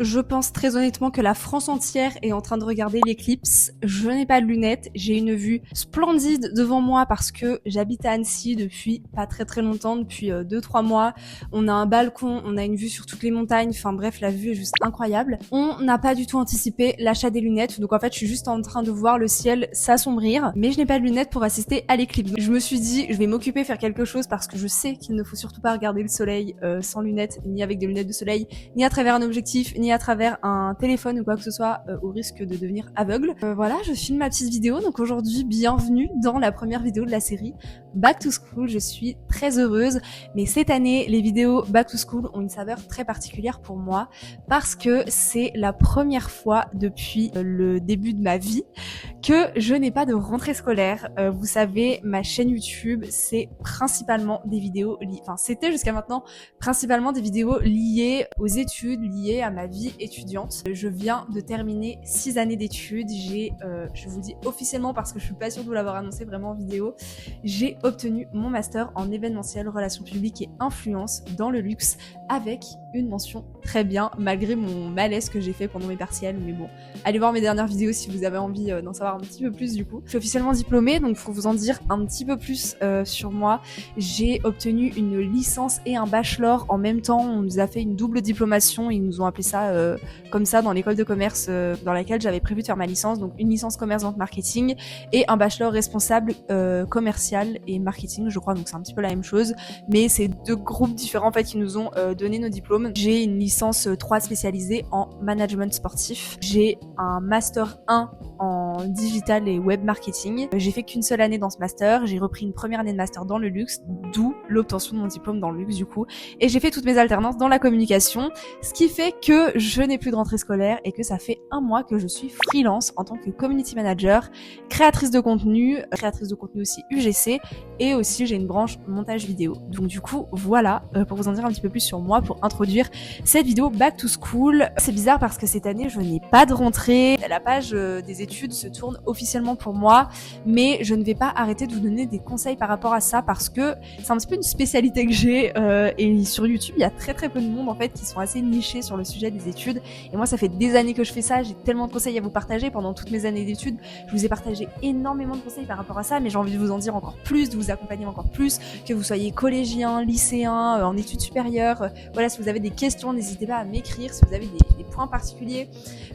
Je pense très honnêtement que la France entière est en train de regarder l'éclipse. Je n'ai pas de lunettes, j'ai une vue splendide devant moi parce que j'habite à Annecy depuis pas très longtemps, depuis 2-3 mois. On a un balcon, on a une vue sur toutes les montagnes, enfin bref, la vue est juste incroyable. On n'a pas du tout anticipé l'achat des lunettes, donc en fait je suis juste en train de voir le ciel s'assombrir, mais je n'ai pas de lunettes pour assister à l'éclipse. Je me suis dit, je vais m'occuper, faire quelque chose parce que je sais qu'il ne faut surtout pas regarder le soleil sans lunettes, ni avec des lunettes de soleil, ni à travers un objectif, ni à travers un téléphone ou quoi que ce soit, au risque de devenir aveugle. Voilà, je filme ma petite vidéo, donc aujourd'hui, bienvenue dans la première vidéo de la série Back to School. Je suis très heureuse, mais cette année, les vidéos Back to School ont une saveur très particulière pour moi, parce que c'est la première fois depuis le début de ma vie que je n'ai pas de rentrée scolaire. Vous savez, ma chaîne YouTube, c'est principalement des vidéos, c'était jusqu'à maintenant principalement des vidéos liées aux études, liées à ma vie étudiante. Je viens de terminer 6 années d'études. Je vous le dis officiellement parce que je suis pas sûre de vous l'avoir annoncé vraiment en vidéo, j'ai obtenu mon master en événementiel, relations publiques et influence dans le luxe avec une mention très bien, malgré mon malaise que j'ai fait pendant mes partiels. Mais bon, allez voir mes dernières vidéos si vous avez envie d'en savoir un petit peu plus du coup. Je suis officiellement diplômée, donc pour vous en dire un petit peu plus sur moi, j'ai obtenu une licence et un bachelor en même temps. On nous a fait une double diplomation, ils nous ont appelé ça comme ça dans l'école de commerce dans laquelle j'avais prévu de faire ma licence, donc une licence commerce vente marketing et un bachelor responsable commercial et marketing, je crois, donc c'est un petit peu la même chose, mais c'est deux groupes différents en fait qui nous ont donné nos diplômes. J'ai une licence 3 spécialisée en management sportif, j'ai un master 1 en digital et web marketing. J'ai fait qu'une seule année dans ce master, j'ai repris une première année de master dans le luxe, d'où l'obtention de mon diplôme dans le luxe du coup, et j'ai fait toutes mes alternances dans la communication, ce qui fait que je n'ai plus de rentrée scolaire et que ça fait 1 mois que je suis freelance en tant que community manager, créatrice de contenu aussi UGC, et aussi j'ai une branche montage vidéo. Donc du coup voilà, pour vous en dire un petit peu plus sur moi, pour introduire cette vidéo Back to School. C'est bizarre parce que cette année je n'ai pas de rentrée, la page des études se tourne officiellement pour moi, mais je ne vais pas arrêter de vous donner des conseils par rapport à ça parce que c'est un petit peu une spécialité que j'ai et sur YouTube il y a très peu de monde en fait qui sont assez nichés sur le sujet des études, et moi ça fait des années que je fais ça, j'ai tellement de conseils à vous partager. Pendant toutes mes années d'études je vous ai partagé énormément de conseils par rapport à ça, mais j'ai envie de vous en dire encore plus, de vous accompagner encore plus, que vous soyez collégien, lycéen, en études supérieures, voilà, si vous avez des questions n'hésitez pas à m'écrire, si vous avez des points particuliers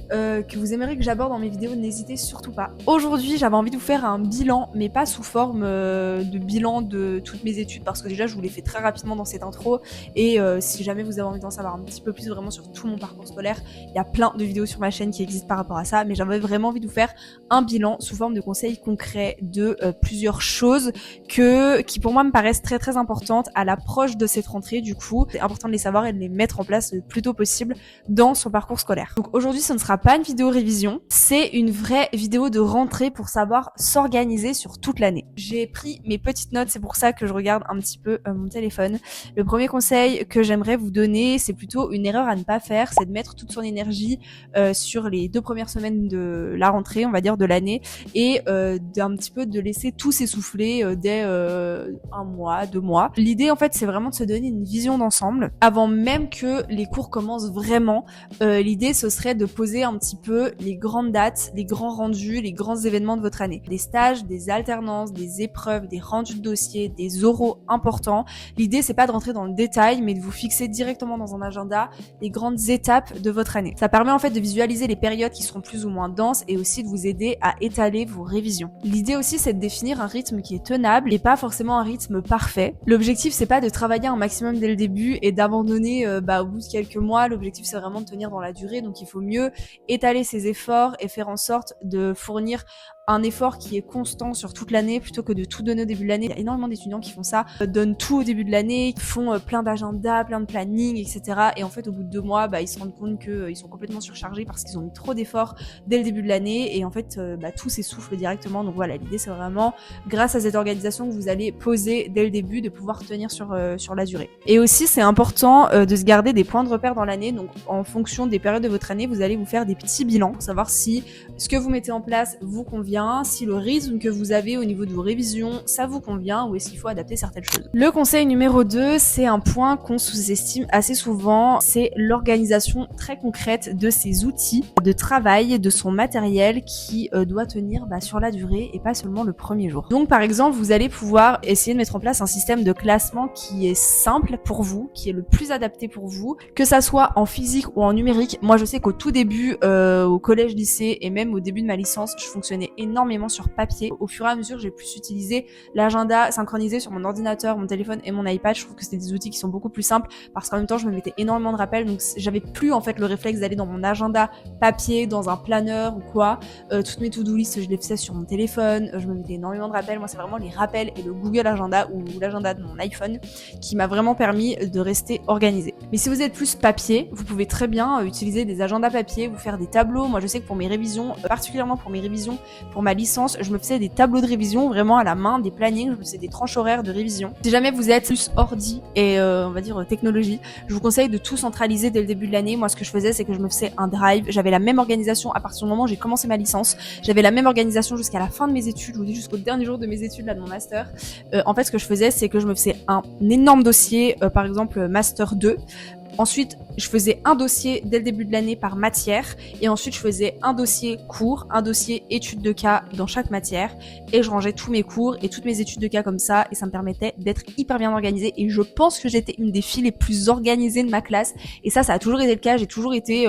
que vous aimeriez que j'aborde dans mes vidéos, n'hésitez surtout pas. Aujourd'hui j'avais envie de vous faire un bilan, mais pas sous forme de bilan de toutes mes études parce que déjà je vous l'ai fait très rapidement dans cette intro, et si jamais vous avez envie d'en savoir un petit peu plus vraiment sur tout mon parcours scolaire, il y a plein de vidéos sur ma chaîne qui existent par rapport à ça, mais j'avais vraiment envie de vous faire un bilan sous forme de conseils concrets de plusieurs choses qui pour moi me paraissent très importantes à l'approche de cette rentrée. Du coup c'est important de les savoir et de les mettre en place le plus tôt possible dans son parcours scolaire. Donc aujourd'hui ce ne sera pas une vidéo révision, c'est une vraie vidéo de rentrée pour savoir s'organiser sur toute l'année. J'ai pris mes petites notes, c'est pour ça que je regarde un petit peu mon téléphone. Le premier conseil que j'aimerais vous donner, c'est plutôt une erreur à ne pas faire, c'est de mettre toute son énergie sur les 2 premières semaines de la rentrée, on va dire de l'année, et d'un petit peu de laisser tout s'essouffler dès 1 mois, 2 mois. L'idée en fait c'est vraiment de se donner une vision d'ensemble avant même que les cours commencent vraiment. L'idée ce serait de poser un petit peu les grandes dates, les grands rendus, les grands événements de votre année. Des stages, des alternances, des épreuves, des rendus de dossiers, des oraux importants. L'idée c'est pas de rentrer dans le détail, mais de vous fixer directement dans un agenda les grandes étapes de votre année. Ça permet en fait de visualiser les périodes qui seront plus ou moins denses et aussi de vous aider à étaler vos révisions. L'idée aussi c'est de définir un rythme qui est tenable et pas forcément un rythme parfait. L'objectif c'est pas de travailler un maximum dès le début et d'abandonner au bout de quelques mois. L'objectif c'est vraiment de tenir dans la durée, donc il faut mieux étaler ses efforts et faire en sorte de fournir un effort qui est constant sur toute l'année plutôt que de tout donner au début de l'année. Il y a énormément d'étudiants qui font ça, donnent tout au début de l'année, font plein d'agendas, plein de planning, etc. Et en fait au bout de 2 mois ils se rendent compte qu'ils sont complètement surchargés parce qu'ils ont mis trop d'efforts dès le début de l'année, et en fait tout s'essouffle directement. Donc voilà, l'idée c'est vraiment grâce à cette organisation que vous allez poser dès le début de pouvoir tenir sur la durée. Et aussi c'est important de se garder des points de repère dans l'année, donc en fonction des périodes de votre année vous allez vous faire des petits bilans pour savoir si ce que vous mettez en place vous convient convient, si le rythme que vous avez au niveau de vos révisions, ça vous convient ou est-ce qu'il faut adapter certaines choses. Le conseil numéro 2, c'est un point qu'on sous-estime assez souvent, c'est l'organisation très concrète de ses outils de travail, de son matériel qui doit tenir sur la durée et pas seulement le premier jour. Donc par exemple, vous allez pouvoir essayer de mettre en place un système de classement qui est simple pour vous, qui est le plus adapté pour vous, que ça soit en physique ou en numérique. Moi je sais qu'au tout début, au collège, lycée et même au début de ma licence, je fonctionnais énormément sur papier. Au fur et à mesure, j'ai plus utilisé l'agenda synchronisé sur mon ordinateur, mon téléphone et mon iPad. Je trouve que c'était des outils qui sont beaucoup plus simples parce qu'en même temps, je me mettais énormément de rappels, donc j'avais plus en fait le réflexe d'aller dans mon agenda papier, dans un planeur ou quoi. Toutes mes to-do list, je les faisais sur mon téléphone. Je me mettais énormément de rappels. Moi, c'est vraiment les rappels et le Google Agenda ou l'agenda de mon iPhone qui m'a vraiment permis de rester organisée. Mais si vous êtes plus papier, vous pouvez très bien utiliser des agendas papier, vous faire des tableaux. Moi, je sais que pour mes révisions, particulièrement pour mes révisions, pour ma licence, je me faisais des tableaux de révision vraiment à la main, des plannings, je me faisais des tranches horaires de révision. Si jamais vous êtes plus ordi et on va dire technologie, je vous conseille de tout centraliser dès le début de l'année. Moi, ce que je faisais, c'est que je me faisais un drive. J'avais la même organisation à partir du moment où j'ai commencé ma licence. J'avais la même organisation jusqu'à la fin de mes études, je vous dis jusqu'au dernier jour de mes études là de mon master. En fait, ce que je faisais, c'est que je me faisais un énorme dossier, par exemple Master 2. Ensuite, je faisais un dossier dès le début de l'année par matière et ensuite je faisais un dossier cours, un dossier études de cas dans chaque matière et je rangeais tous mes cours et toutes mes études de cas comme ça et ça me permettait d'être hyper bien organisée et je pense que j'étais une des filles les plus organisées de ma classe et ça a toujours été le cas. J'ai toujours été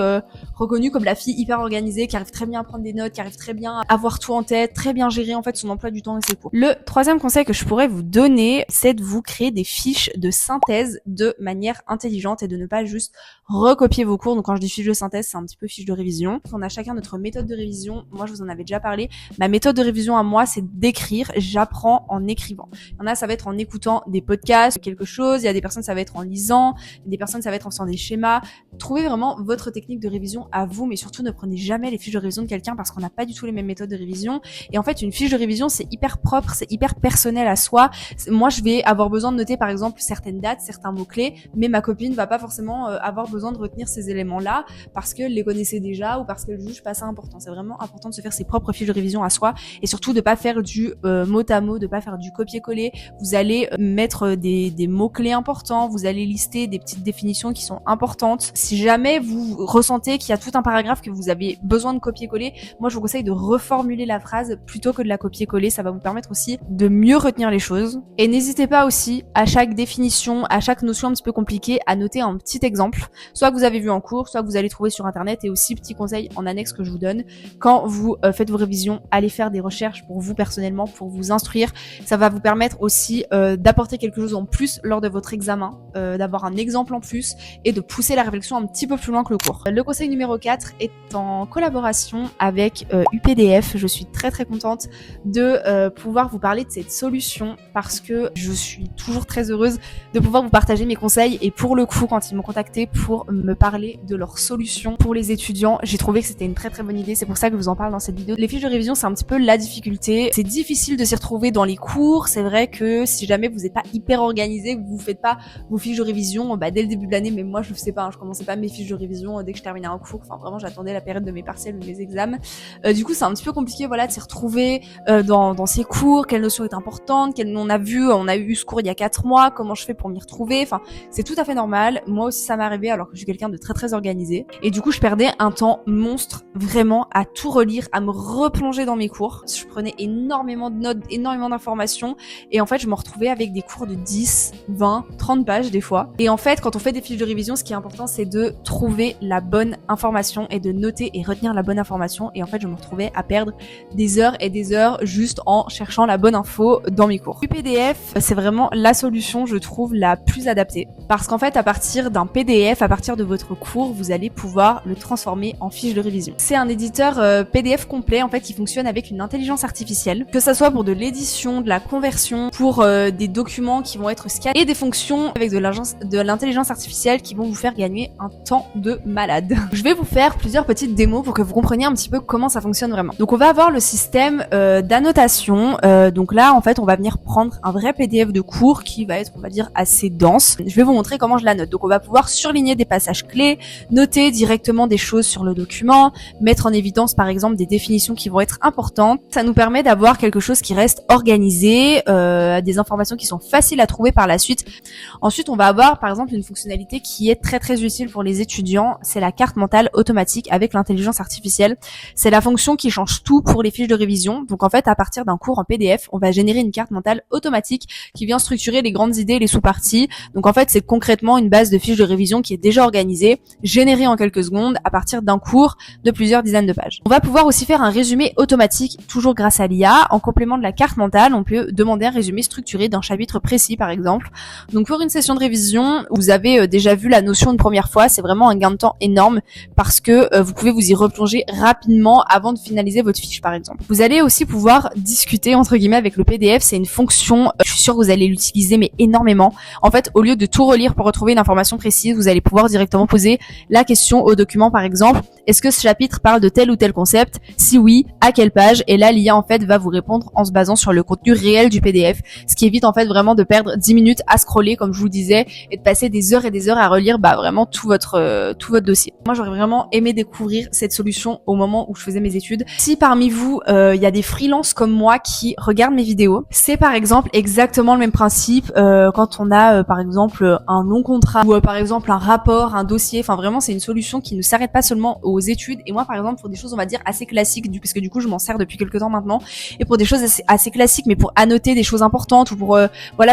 reconnue comme la fille hyper organisée qui arrive très bien à prendre des notes, qui arrive très bien à avoir tout en tête, très bien gérer en fait son emploi du temps et ses cours. Le troisième conseil que je pourrais vous donner, c'est de vous créer des fiches de synthèse de manière intelligente et de ne pas juste recopier vos cours. Donc quand je dis fiche de synthèse, c'est un petit peu fiche de révision. On a chacun notre méthode de révision. Moi, je vous en avais déjà parlé. Ma méthode de révision à moi, c'est d'écrire. J'apprends en écrivant. Il y en a, ça va être en écoutant des podcasts, quelque chose. Il y a des personnes, ça va être en lisant. Il y a des personnes, ça va être en faisant des schémas. Trouvez vraiment votre technique de révision à vous, mais surtout ne prenez jamais les fiches de révision de quelqu'un parce qu'on n'a pas du tout les mêmes méthodes de révision. Et en fait, une fiche de révision, c'est hyper propre, c'est hyper personnel à soi. Moi, je vais avoir besoin de noter, par exemple, certaines dates, certains mots-clés, mais ma copine va pas forcément avoir besoin de retenir ces éléments-là parce qu'elle les connaissait déjà ou parce qu'elle juge pas ça important. C'est vraiment important de se faire ses propres fiches de révision à soi et surtout de pas faire du mot à mot, de pas faire du copier-coller. Vous allez mettre des mots-clés importants, vous allez lister des petites définitions qui sont importantes. Si jamais vous ressentez qu'il y a tout un paragraphe que vous avez besoin de copier-coller, moi je vous conseille de reformuler la phrase plutôt que de la copier-coller. Ça va vous permettre aussi de mieux retenir les choses. Et n'hésitez pas aussi à chaque définition, à chaque notion un petit peu compliquée, à noter un petit exemple, soit que vous avez vu en cours, soit que vous allez trouver sur internet. Et aussi petit conseil en annexe que je vous donne, quand vous faites vos révisions, allez faire des recherches pour vous personnellement, pour vous instruire. Ça va vous permettre aussi d'apporter quelque chose en plus lors de votre examen, d'avoir un exemple en plus et de pousser la réflexion un petit peu plus loin que le cours. Le conseil numéro 4 est en collaboration avec UPDF. Je suis très très contente de pouvoir vous parler de cette solution parce que je suis toujours très heureuse de pouvoir vous partager mes conseils et pour le coup, quand ils m'ont contacté pour me parler de leurs solutions pour les étudiants, j'ai trouvé que c'était une très très bonne idée. C'est pour ça que je vous en parle dans cette vidéo. Les fiches de révision, c'est un petit peu la difficulté. C'est difficile de s'y retrouver dans les cours. C'est vrai que si jamais vous n'êtes pas hyper organisé, que vous faites pas vos fiches de révision dès le début de l'année, mais moi je le faisais pas, hein, je commençais pas mes fiches de révision dès que je terminais un cours. Enfin vraiment, j'attendais la période de mes partiels ou de mes examens. Du coup, c'est un petit peu compliqué, de s'y retrouver dans ces cours. Quelle notion est importante? On a eu ce cours il y a 4 mois. Comment je fais pour m'y retrouver? Enfin, c'est tout à fait normal. Moi aussi, ça m'est arrivé alors que je suis quelqu'un de très très organisé. Et du coup, je perdais un temps monstre vraiment à tout relire, à me replonger dans mes cours. Je prenais énormément de notes, énormément d'informations. Et en fait, je me retrouvais avec des cours de 10, 20, 30 pages des fois. Et en fait, quand on fait des fiches de révision, ce qui est important, c'est de trouver la bonne information et de noter et retenir la bonne information. Et en fait, je me retrouvais à perdre des heures et des heures juste en cherchant la bonne info dans mes cours. Le PDF, c'est vraiment la solution, je trouve, la plus adaptée. Parce qu'en fait, à partir d'un PDF, à partir de votre cours, vous allez pouvoir le transformer en fiche de révision. C'est un éditeur PDF complet, en fait, qui fonctionne avec une intelligence artificielle, que ça soit pour de l'édition, de la conversion, pour des documents qui vont être scannés et des fonctions avec de l'intelligence artificielle qui vont vous faire gagner un temps de malade. Je vais vous faire plusieurs petites démos pour que vous compreniez un petit peu comment ça fonctionne vraiment. Donc, on va avoir le système d'annotation. Donc là, en fait, on va venir prendre un vrai PDF de cours qui va être, on va dire, assez dense. Je vais vous montrer comment je la note. Donc, on va pouvoir surligner des passages clés, noter directement des choses sur le document, mettre en évidence par exemple des définitions qui vont être importantes. Ça nous permet d'avoir quelque chose qui reste organisé, des informations qui sont faciles à trouver par la suite. Ensuite, on va avoir par exemple une fonctionnalité qui est très très utile pour les étudiants, c'est la carte mentale automatique avec l'intelligence artificielle. C'est la fonction qui change tout pour les fiches de révision. Donc en fait, à partir d'un cours en PDF, on va générer une carte mentale automatique qui vient structurer les grandes idées et les sous-parties. Donc en fait, c'est concrètement une base de fiches de révision qui est déjà organisée, générée en quelques secondes à partir d'un cours de plusieurs dizaines de pages. On va pouvoir aussi faire un résumé automatique, toujours grâce à l'IA. En complément de la carte mentale, on peut demander un résumé structuré d'un chapitre précis, par exemple. Donc pour une session de révision, vous avez déjà vu la notion une première fois, c'est vraiment un gain de temps énorme parce que vous pouvez vous y replonger rapidement avant de finaliser votre fiche, par exemple. Vous allez aussi pouvoir discuter, entre guillemets, avec le PDF. C'est une fonction, je suis sûre que vous allez l'utiliser, mais énormément. En fait, au lieu de tout relire pour retrouver une information précise, vous allez pouvoir directement poser la question au document, par exemple, est-ce que ce chapitre parle de tel ou tel concept? Si oui, à quelle page? Et là, l'IA, en fait, va vous répondre en se basant sur le contenu réel du PDF, ce qui évite, en fait, vraiment de perdre 10 minutes à scroller, comme je vous le disais, et de passer des heures et des heures à relire, vraiment tout votre dossier. Moi, j'aurais vraiment aimé découvrir cette solution au moment où je faisais mes études. Si parmi vous, il y a des freelances comme moi qui regardent mes vidéos, c'est par exemple exactement le même principe quand on a, par exemple, un long contrat ou par exemple un rapport, un dossier. Enfin, vraiment, c'est une solution qui ne s'arrête pas seulement aux études. Et moi, par exemple, pour des choses, on va dire, assez classiques, parce que du coup, je m'en sers depuis quelques temps maintenant, et pour des choses assez classiques, mais pour annoter des choses importantes ou pour,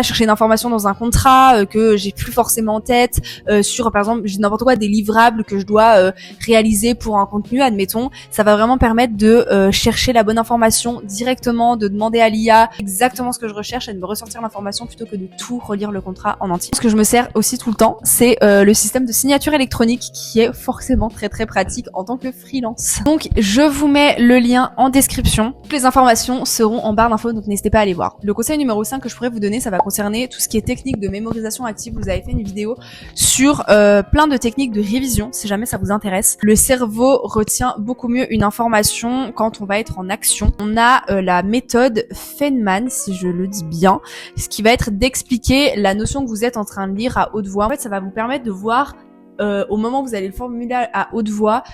chercher une information dans un contrat que j'ai plus forcément en tête, sur, par exemple, j'ai n'importe quoi, des livrables que je dois réaliser pour un contenu, admettons, ça va vraiment permettre de chercher la bonne information directement, de demander à l'IA exactement ce que je recherche et de me ressortir l'information plutôt que de tout relire le contrat en entier. Ce que je me sers aussi tout le temps, c'est le système de signature électronique qui est forcément très très pratique en tant que freelance. Donc je vous mets le lien en description. Toutes les informations seront en barre d'infos, donc n'hésitez pas à aller voir. Le conseil numéro 5 que je pourrais vous donner, ça va concerner tout ce qui est technique de mémorisation active. Vous avez fait une vidéo sur plein de techniques de révision, si jamais ça vous intéresse. Le cerveau retient beaucoup mieux une information quand on va être en action. On a la méthode Feynman, si je le dis bien, ce qui va être d'expliquer la notion que vous êtes en train de lire à haute voix. En fait, ça va vous permettre de voir au moment où vous allez le formuler à haute voix,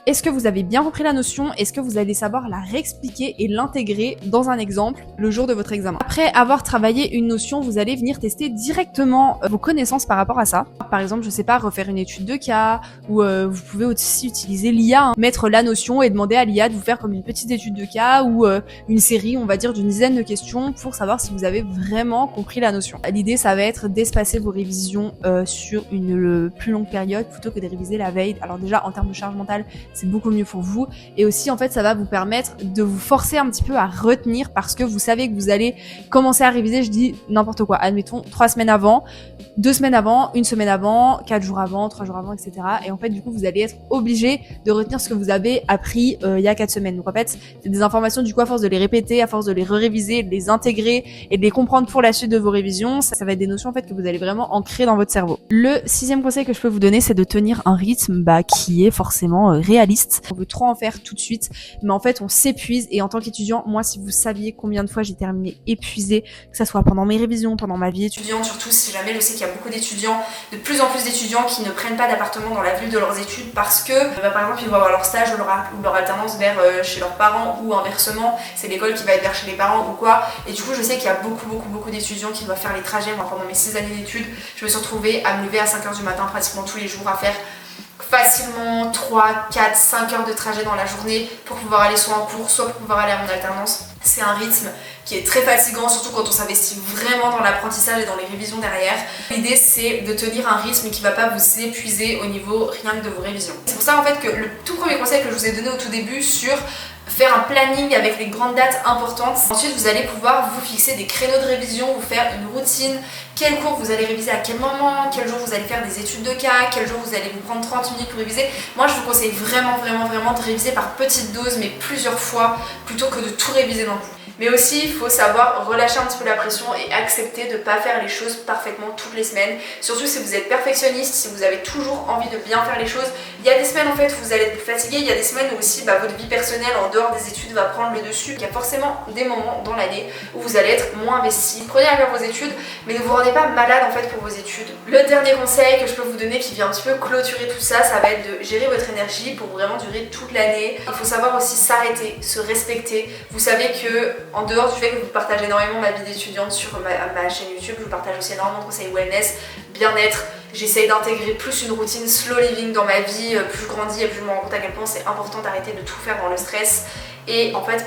est-ce que vous avez bien compris la notion? Est-ce que vous allez savoir la réexpliquer et l'intégrer dans un exemple le jour de votre examen? Après avoir travaillé une notion, vous allez venir tester directement vos connaissances par rapport à ça. Par exemple, je sais pas, refaire une étude de cas, ou vous pouvez aussi utiliser l'IA, mettre la notion et demander à l'IA de vous faire comme une petite étude de cas ou une série, on va dire, d'une dizaine de questions pour savoir si vous avez vraiment compris la notion. L'idée, ça va être d'espacer vos révisions sur une plus longue période plutôt que de réviser la veille. Alors déjà, en termes de charge mentale, c'est beaucoup mieux pour vous. Et aussi, en fait, ça va vous permettre de vous forcer un petit peu à retenir parce que vous savez que vous allez commencer à réviser, je dis n'importe quoi, admettons 3 semaines avant, 2 semaines avant, 1 semaine avant, 4 jours avant, 3 jours avant, etc. Et en fait, du coup, vous allez être obligé de retenir ce que vous avez appris il y a 4 semaines. Donc en fait, c'est des informations, du coup, à force de les répéter, à force de les réviser, de les intégrer et de les comprendre pour la suite de vos révisions, ça va être des notions en fait que vous allez vraiment ancrer dans votre cerveau. Le 6e conseil que je peux vous donner, c'est de tenir un rythme qui est forcément réaliste. On veut trop en faire tout de suite, mais en fait on s'épuise. Et en tant qu'étudiant, moi, si vous saviez combien de fois j'ai terminé épuisée, que ça soit pendant mes révisions, pendant ma vie étudiante, surtout si jamais je sais qu'il y a beaucoup d'étudiants, de plus en plus d'étudiants qui ne prennent pas d'appartement dans la ville de leurs études parce que par exemple ils vont avoir leur stage ou leur alternance vers chez leurs parents, ou inversement c'est l'école qui va être vers chez les parents ou quoi. Et du coup je sais qu'il y a beaucoup d'étudiants qui doivent faire les trajets. Moi, pendant mes 6 années d'études, je me suis retrouvée à me lever à 5h du matin pratiquement tous les jours, à faire facilement 3, 4, 5 heures de trajet dans la journée pour pouvoir aller soit en cours, soit pour pouvoir aller à mon alternance. C'est un rythme qui est très fatigant, surtout quand on s'investit vraiment dans l'apprentissage et dans les révisions derrière. L'idée, c'est de tenir un rythme qui ne va pas vous épuiser au niveau rien que de vos révisions. C'est pour ça en fait que le tout premier conseil que je vous ai donné au tout début sur faire un planning avec les grandes dates importantes. Ensuite, vous allez pouvoir vous fixer des créneaux de révision, vous faire une routine, quel cours vous allez réviser à quel moment, quel jour vous allez faire des études de cas, quel jour vous allez vous prendre 30 minutes pour réviser. Moi, je vous conseille vraiment de réviser par petites doses, mais plusieurs fois, plutôt que de tout réviser d'un coup. Mais aussi il faut savoir relâcher un petit peu la pression et accepter de ne pas faire les choses parfaitement toutes les semaines. Surtout si vous êtes perfectionniste, si vous avez toujours envie de bien faire les choses. Il y a des semaines en fait où vous allez être plus fatigué, il y a des semaines où aussi votre vie personnelle en dehors des études va prendre le dessus. Il y a forcément des moments dans l'année où vous allez être moins investi. Prenez à cœur vos études, mais ne vous rendez pas malade en fait pour vos études. Le dernier conseil que je peux vous donner qui vient un petit peu clôturer tout ça, ça va être de gérer votre énergie pour vraiment durer toute l'année. Il faut savoir aussi s'arrêter, se respecter. Vous savez que en dehors du fait que je vous partage énormément ma vie d'étudiante sur ma chaîne YouTube, je vous partage aussi énormément de conseils wellness, bien-être. J'essaye d'intégrer plus une routine slow living dans ma vie. Plus je grandis et plus je me rends compte à quel point c'est important d'arrêter de tout faire dans le stress. Et en fait,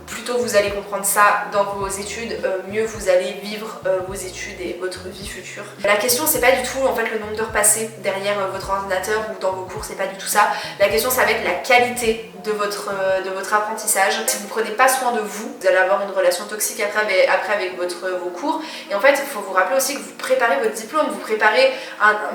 plus tôt vous allez comprendre ça dans vos études, mieux vous allez vivre vos études et votre vie future. La question c'est pas du tout en fait le nombre d'heures passées derrière votre ordinateur ou dans vos cours, c'est pas du tout ça. La question ça va être la qualité de votre apprentissage. Si vous prenez pas soin de vous, vous allez avoir une relation toxique après avec vos cours. Et en fait il faut vous rappeler aussi que vous préparez votre diplôme, vous préparez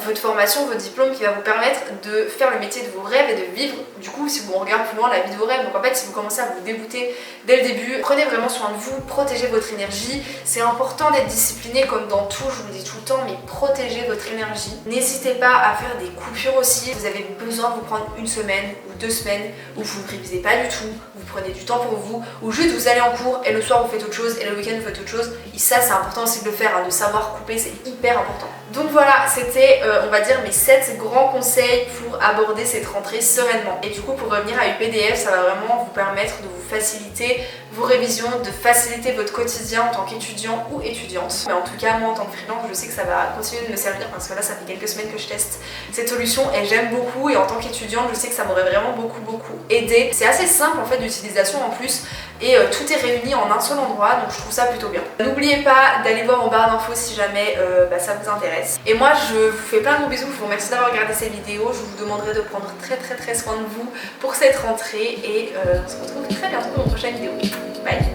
votre formation, votre diplôme qui va vous permettre de faire le métier de vos rêves et de vivre du coup si vous regardez plus loin la vie de vos rêves. Donc en fait si vous commencez à vous dégoûter dès le début, prenez vraiment soin de vous, protégez votre énergie. C'est important d'être discipliné comme dans tout, je vous le dis tout le temps, mais protégez votre énergie. N'hésitez pas à faire des coupures aussi. Vous avez besoin de vous prendre une semaine ou 2 semaines où vous ne révisez pas du tout, vous prenez du temps pour vous, ou juste vous allez en cours et le soir vous faites autre chose et le week-end vous faites autre chose. Et ça c'est important aussi de le faire, de savoir couper, c'est hyper important. Donc voilà, c'était on va dire mes 7 grands conseils pour aborder cette rentrée sereinement. Et du coup pour revenir à UPDF, ça va vraiment vous permettre de vous faciliter vos révisions, de faciliter votre quotidien en tant qu'étudiant ou étudiante. Mais en tout cas moi en tant que freelance je sais que ça va continuer de me servir parce que là ça fait quelques semaines que je teste cette solution et j'aime beaucoup, et en tant qu'étudiante je sais que ça m'aurait vraiment beaucoup aidé. C'est assez simple en fait d'utilisation en plus et tout est réuni en un seul endroit, donc je trouve ça plutôt bien. N'oubliez pas d'aller voir en barre d'infos si jamais ça vous intéresse. Et moi je vous fais plein de gros bisous, je vous remercie d'avoir regardé cette vidéo, je vous demanderai de prendre très soin de vous pour cette rentrée et on se retrouve très bientôt dans une prochaine vidéo. Bye.